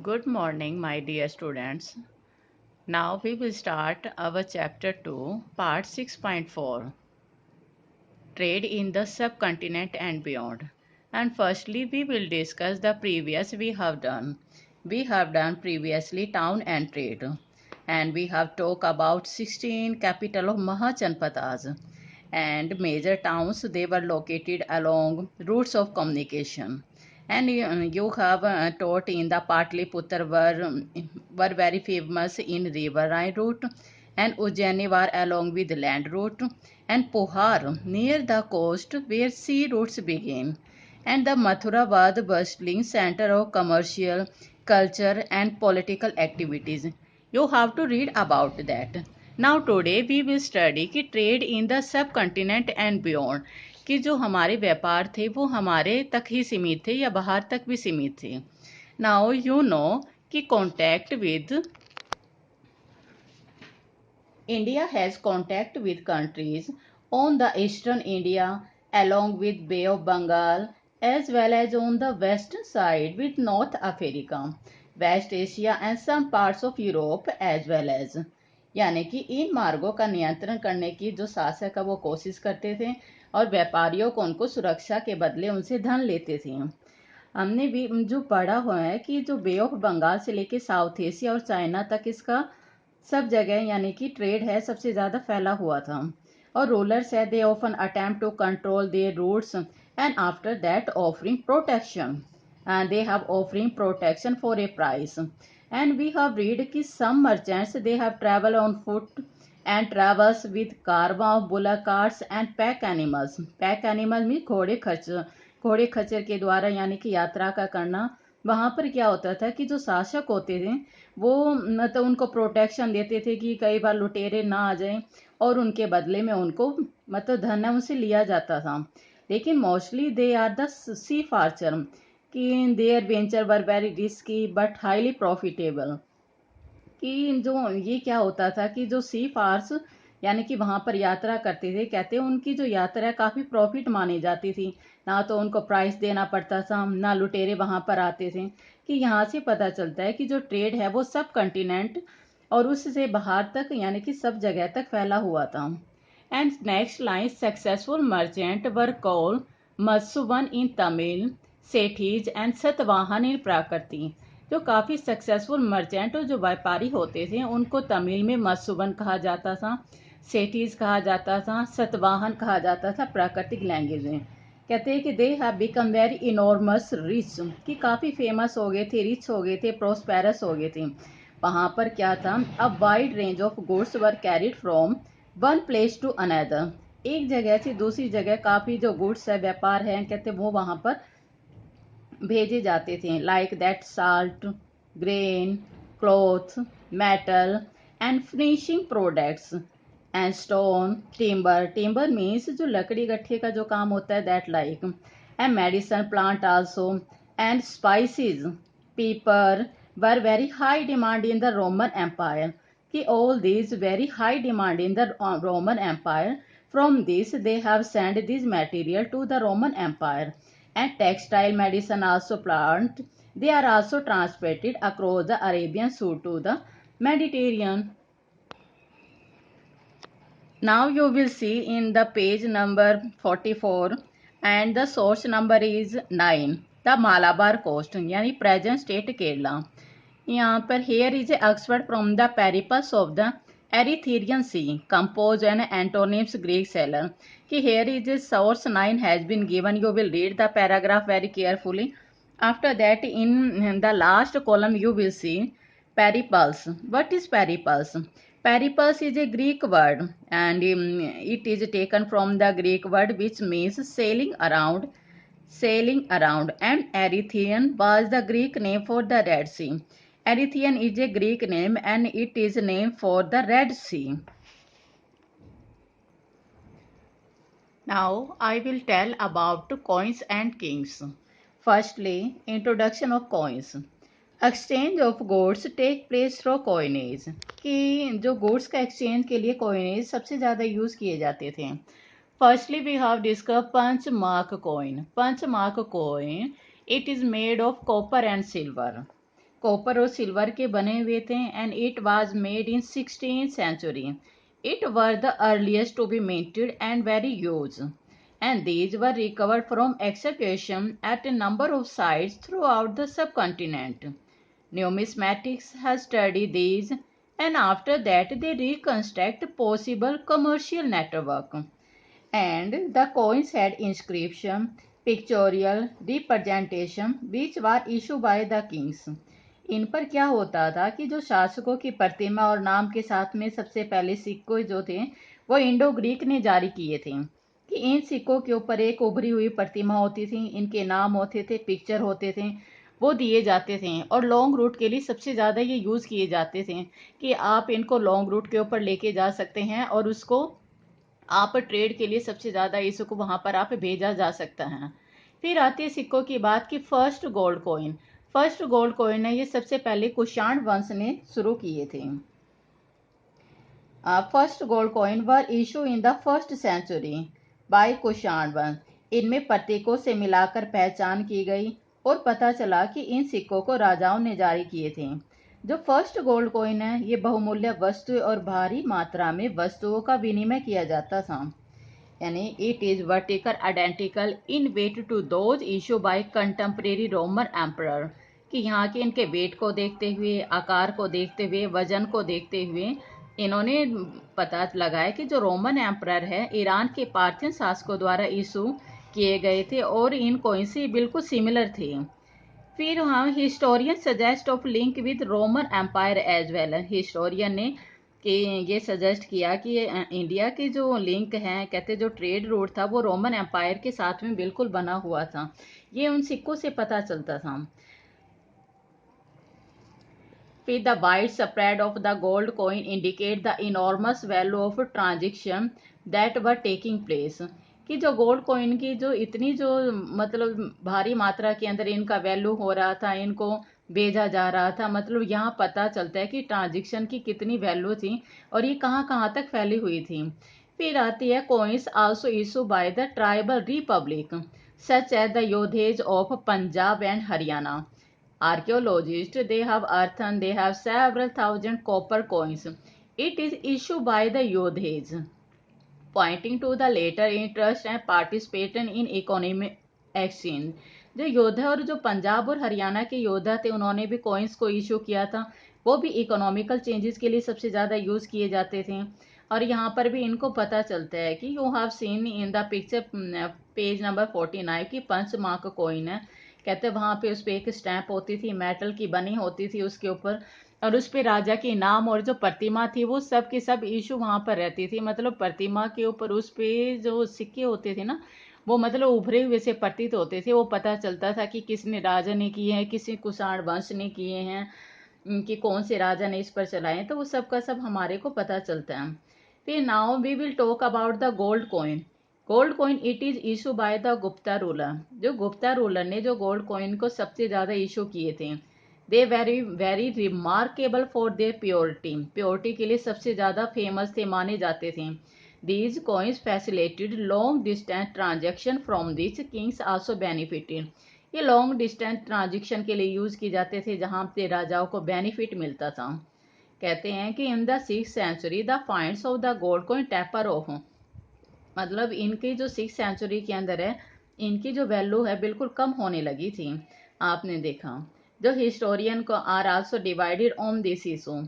Good morning, my dear students. Now we will start our chapter 2, part 6.4, Trade in the Subcontinent and Beyond. And firstly, we will discuss the previous we have done. We have done previously town and trade. And we have talked about 16 capital of Mahachanpatas and major towns. They were located along routes of communication. And you have taught in the Patliputra were very famous in river Rhine route, and Ujjaini were along with land route, and Pohar near the coast where sea routes begin, and the Mathura was the bustling center of commercial, culture, and political activities. You have to read about that. Now today we will study कि trade in the subcontinent and beyond, कि जो हमारे व्यापार थे वो हमारे तक ही सीमित थे या बाहर तक भी सीमित थे. Now you know कि contact with India has contact with countries on the eastern India along with Bay of Bengal as well as on the western side with North Africa, West Asia and some parts of Europe as well as. यानी कि इन मार्गों का नियंत्रण करने की जो शासक है वो कोशिश करते थे और व्यापारियों को उनको सुरक्षा के बदले उनसे धन लेते थे. हमने भी जो पढ़ा हुआ है कि जो बे ऑफ बंगाल से लेके साउथ एशिया और चाइना तक इसका सब जगह यानी कि ट्रेड है सबसे ज़्यादा फैला हुआ था. और रूलर्स है they often attempt to control their routes and after that offering protection and they have offering protection for a price. And we have read कि some merchants they have travel on foot and travels with caravan of bullock carts and pack animals. Pack animal में घोड़े खच्चर के द्वारा यानी कि यात्रा का करना. वहां पर क्या होता था कि जो शासक होते थे वो मतलब उनको प्रोटेक्शन देते थे कि कई बार लुटेरे ना आ जाएं और उनके बदले में उनको मतलब धन उनसे लिया जाता था. लेकिन mostly they are the seafarer कि their venture were very risky but highly profitable. कि जो ये क्या होता था कि जो सी फार्स यानी कि वहां पर यात्रा करते थे कहते हैं उनकी जो यात्रा काफ़ी प्रॉफिट मानी जाती थी. ना तो उनको प्राइस देना पड़ता था ना लुटेरे वहां पर आते थे. कि यहाँ से पता चलता है कि जो ट्रेड है वो सब कंटिनेंट और उससे बाहर तक यानी कि सब जगह तक फैला हुआ था. And next line successful merchant were called मत्सुवन इन तमिल, सेठीज एंड सतवाहन इन प्राकृति. जो काफ़ी सक्सेसफुल मर्चेंट और जो व्यापारी होते थे उनको तमिल में मत्सुवन कहा जाता था, सेठीज कहा जाता था, सतवाहन कहा जाता था प्राकृतिक लैंग्वेज में. कहते हैं कि they have become very enormous rich, कि काफ़ी फेमस हो गए थे, रिच हो गए थे, प्रोस्पेरस हो गए थे. वहाँ पर क्या था, a wide range of goods were carried from one place to another. एक जगह से दूसरी जगह काफ़ी जो गुड्स है व्यापार है कहते वो वहाँ पर भेजे जाते थे. Like that salt, grain, cloth, metal and finishing products and stone, timber means जो लकड़ी गट्ठे का जो काम होता है that like, and medicine plant also and spices, pepper were very high demand in the Roman empire. कि all these very high demand in the Roman Empire. From this they have sent this material to the Roman Empire. And textile medicine also plant. They are also transported across the Arabian Sea to the Mediterranean. Now you will see in the page number 44 and the source number is 9. The Malabar coast यानी present state Kerala. यहाँ पर here is a extract from the Periplus of the Erythraean Sea, composed an antonyms Greek seller. कि here is a source 9 has been given. You will read the paragraph very carefully. After that, in the last column, you will see Periplus. What is Periplus? Periplus is a Greek word and it is taken from the Greek word which means sailing around. Sailing around. And Erythraean was the Greek name for the Red Sea. Erythraean is a Greek name and it is named for the Red Sea. Now I will tell about coins and kings. Firstly, introduction of coins. Exchange of goods take place through coinage. कि जो goods का exchange के लिए coinage सबसे ज़्यादा use किए जाते थे. Firstly we have discuss punch mark coin. Punch mark coin it is made of copper and silver. Copper और सिल्वर के बने हुए थे and it was made in 16th century. It were the earliest to be minted and very used. And these were recovered from excavation at a number of sites throughout the subcontinent. Numismatics has studied these and after that they reconstruct possible commercial network. And the coins had inscription, pictorial representation which were issued by the kings. इन पर क्या होता था कि जो शासकों की प्रतिमा और नाम के साथ में सबसे पहले सिक्के जो थे वो इंडो ग्रीक ने जारी किए थे कि इन सिक्कों के ऊपर एक उभरी हुई प्रतिमा होती थी, इनके नाम होते थे, पिक्चर होते थे, वो दिए जाते थे और लॉन्ग रूट के लिए सबसे ज़्यादा ये यूज़ किए जाते थे कि आप इनको लॉन्ग रूट के ऊपर लेके जा सकते हैं और उसको आप ट्रेड के लिए सबसे ज़्यादा इसको वहाँ पर आप भेजा जा सकता है। फिर आती है सिक्कों की बात कि first gold coin. First gold coin है ये सबसे पहले कुषाण वंश ने शुरू किए थे। First gold coin were issue in the first century by Kushan वंश। इनमें प्रतीकों से मिलाकर पहचान की गई और पता चला कि इन सिक्कों को राजाओं ने जारी किए थे। जो फर्स्ट गोल्ड कॉइन है ये बहुमूल्य वस्तु और भारी मात्रा में वस्तुओं का विनिमय किया जाता था, यानी it is vertical identical in weight to those issue by contemporary Roman emperor, कि यहाँ के इनके वेट को देखते हुए, आकार को देखते हुए, वजन को देखते हुए इन्होंने पता लगाया कि जो रोमन एम्परर है ईरान के पार्थियन शासकों द्वारा इशू किए गए थे और इन कॉइन से बिल्कुल सिमिलर थे। फिर हाँ, historian suggest of link with Roman empire as well. Historian ने कि ये सजेस्ट किया कि इंडिया के जो लिंक हैं, कहते जो ट्रेड रूट था वो रोमन एम्पायर के साथ में बिल्कुल बना हुआ था, ये उन सिक्कों से पता चलता था। फिर the wide spread of the gold coin indicate the enormous value of transaction that were taking place, कि जो गोल्ड कॉइन की जो इतनी जो मतलब भारी मात्रा के अंदर इनका वैल्यू हो रहा था, इनको भेजा जा रहा था, मतलब यहाँ पता चलता है कि ट्रांजेक्शन की कितनी वैल्यू थी और ये कहाँ कहाँ तक फैली हुई थी। फिर आती है coins also issue by the tribal republic such as the योधेज of Punjab and Haryana. Archaeologists, they have earthen, they have several thousand copper coins. It is issued by the Yodhes, pointing to the later interest and participation in economic exchange. जो योद्धा और जो पंजाब और हरियाणा के योद्धा थे उन्होंने भी कॉइन्स को इशू किया था, वो भी इकोनॉमिकल चेंजेस के लिए सबसे ज़्यादा यूज़ किए जाते थे। और यहाँ पर भी इनको पता चलता है कि you have seen in the picture page number 49 की पंच मार्क कॉइन है, कहते हैं वहाँ पे उस पर एक स्टैंप होती थी, मेटल की बनी होती थी उसके ऊपर, और उस पे राजा के नाम और जो प्रतिमा थी वो सब की सब इशू वहाँ पर रहती थी। मतलब प्रतिमा के ऊपर उस पे जो सिक्के होते थे ना वो मतलब उभरे हुए से प्रतीत होते थे, वो पता चलता था कि किसने राजा ने किए हैं, किसी कुषाण वंश ने किए हैं, कि कौन से राजा ने इस पर चलाए, तो वो सब का सब हमारे को पता चलता है। फिर now we will talk about the gold coin. Gold coin it is issue by the Gupta ruler. जो गुप्ता रूलर ने जो गोल्ड कॉइन को सबसे ज़्यादा इशू किए थे, they very very remarkable for their purity, purity के लिए सबसे ज़्यादा फेमस थे, माने जाते थे। These coins facilitated long distance transaction from this kings also benefited. ये लॉन्ग डिस्टेंस ट्रांजेक्शन के लिए यूज़ किए जाते थे जहाँ पे राजाओं को बेनिफिट मिलता था। कहते हैं कि in the 6th century the finds of the gold coin taper off, मतलब इनकी जो 6th सेंचुरी के अंदर है इनकी जो वैल्यू है बिल्कुल कम होने लगी थी। आपने देखा जो हिस्टोरियन को are also divided on this issue.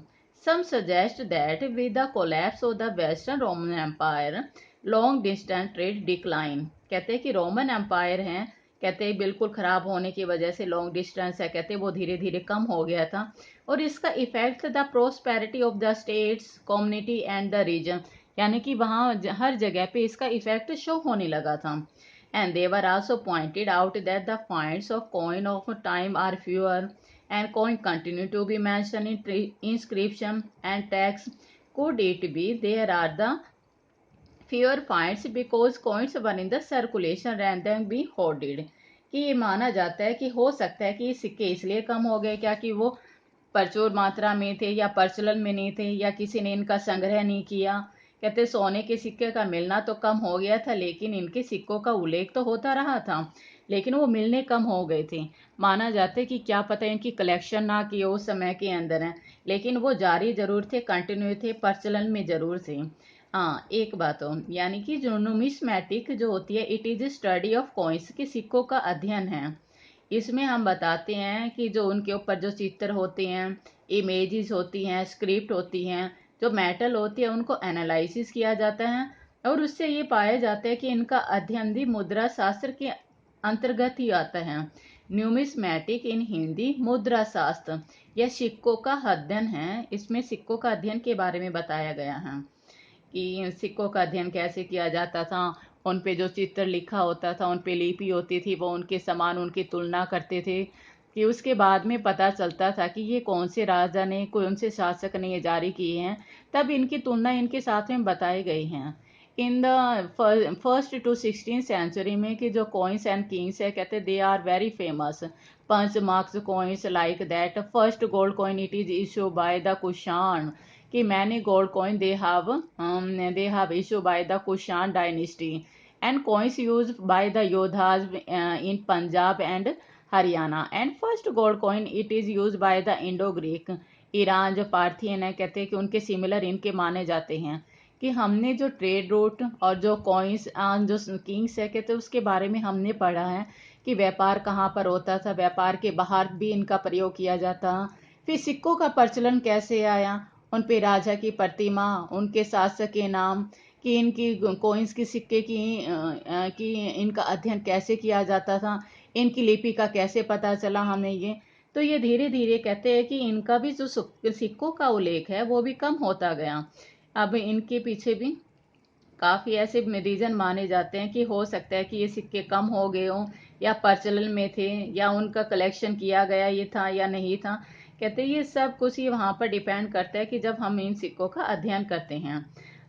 Some suggest that with the collapse of the western Roman empire long distance trade decline. कहते हैं कि रोमन एम्पायर हैं, कहते हैं बिल्कुल ख़राब होने की वजह से लॉन्ग डिस्टेंस है, कहते हैं वो धीरे धीरे कम हो गया था और इसका effect the prosperity of the states community and the region, यानी कि वहाँ हर जगह पे इसका इफेक्ट शो होने लगा था। And they were also pointed out that the finds of coin of time are fewer and coin continue to be mention in inscription and tax. Could it be there are the fewer finds because coins were in the circulation rather than being hoarded, कि ये माना जाता है कि हो सकता है कि ये सिक्के इसलिए कम हो गए क्या कि वो प्रचुर मात्रा में थे या प्रचलन में नहीं थे या किसी ने इनका संग्रह नहीं किया। कहते सोने के सिक्के का मिलना तो कम हो गया था लेकिन इनके सिक्कों का उल्लेख तो होता रहा था। लेकिन वो मिलने कम हो गए थे। माना जाता है कि क्या पता इनकी कलेक्शन ना की हो उस समय के अंदर है, लेकिन वो जारी जरूर थे, कंटिन्यू थे, प्रचलन में जरूर थे। हाँ, एक बात हो, यानी कि जो नुमिस्मैटिक जो होती है, it is study of coins, के सिक्कों का अध्ययन है। इसमें हम बताते हैं कि जो उनके ऊपर जो चित्र होते हैं, इमेजेस होती हैं, स्क्रिप्ट होती हैं, जो मेटल होती है, उनको एनालिसिस किया जाता है और उससे ये पाया जाता है कि इनका अध्ययन भी मुद्रा शास्त्र के अंतर्गत ही आता है। न्यूमिस्मैटिक इन हिंदी मुद्रा शास्त्र, यह सिक्कों का अध्ययन है। इसमें सिक्कों का अध्ययन के बारे में बताया गया है कि सिक्कों का अध्ययन कैसे किया जाता था। उन पे जो चित्र लिखा होता था, उन पे लिपि होती थी, वो उनके समान उनकी तुलना करते थे कि उसके बाद में पता चलता था कि ये कौन से राजा ने, कौन से शासक ने ये जारी किए हैं। तब इनकी तुलना इनके साथ में बताई गई हैं। In the first to 16 century में कि जो कॉइन्स एंड किंग्स है, कहते they are very famous. Punch marks coins like that first gold coin it is issue by the Kushan, कि many gold coin they have issued by the Kushan dynasty and coins used by the Yodhas in Punjab and Haryana, and first gold coin it is used by the Indo-Greek, Iran जो Parthian है, कहते हैं कि उनके similar इनके माने जाते हैं। कि हमने जो ट्रेड रूट और जो कॉइन्स जो किंग्स है, कहते हैं उसके बारे में हमने पढ़ा है कि व्यापार कहाँ पर होता था, व्यापार के बाहर भी इनका प्रयोग किया जाता। फिर सिक्कों का प्रचलन कैसे आया, उन पे राजा की प्रतिमा, उनके शासक के नाम, कि इनकी कोइंस की सिक्के की इनका अध्ययन कैसे किया जाता था, इनकी लिपि का कैसे पता चला हमें ये। तो ये धीरे धीरे कहते हैं कि इनका भी जो सिक्कों का उल्लेख है वो भी कम होता गया। अब इनके पीछे भी काफ़ी ऐसे रीजन माने जाते हैं कि हो सकता है कि ये सिक्के कम हो गए हों, या प्रचलन में थे, या उनका कलेक्शन किया गया ये था या नहीं था। कहते हैं ये सब कुछ ही वहाँ पर डिपेंड करता है कि जब हम इन सिक्कों का अध्ययन करते हैं।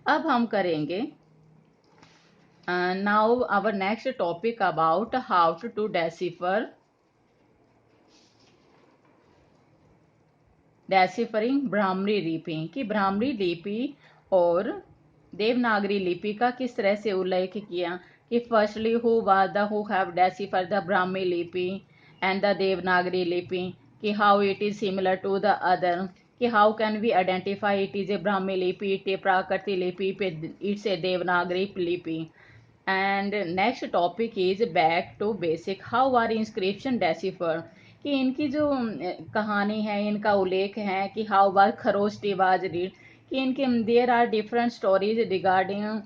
अब हम करेंगे now our next topic about how to deciphering Brahmani लिपि, कि ब्राह्मणी लिपि और देवनागरी लिपि का किस तरह से उल्लेख किया। कि firstly who have decipher the Brahmi लिपि एंड द देवनागरी लिपि, कि how it is similar to the other, कि how can we identify it is a Brahmi लिपि, इट ए प्राकृतिक लिपि, इट्स ए देवनागरी लिपि। And next topic is back to basic, how are inscription decipher, कि इनकी जो कहानी है, इनका उल्लेख है कि हाउ बार खरोष्टी वाज रीड, कि इनके there are different stories regarding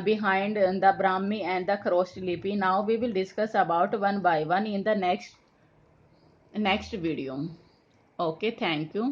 behind the Brahmi and the Kharosthi lipi. Now we will discuss about one by one in the next video. Okay, thank you.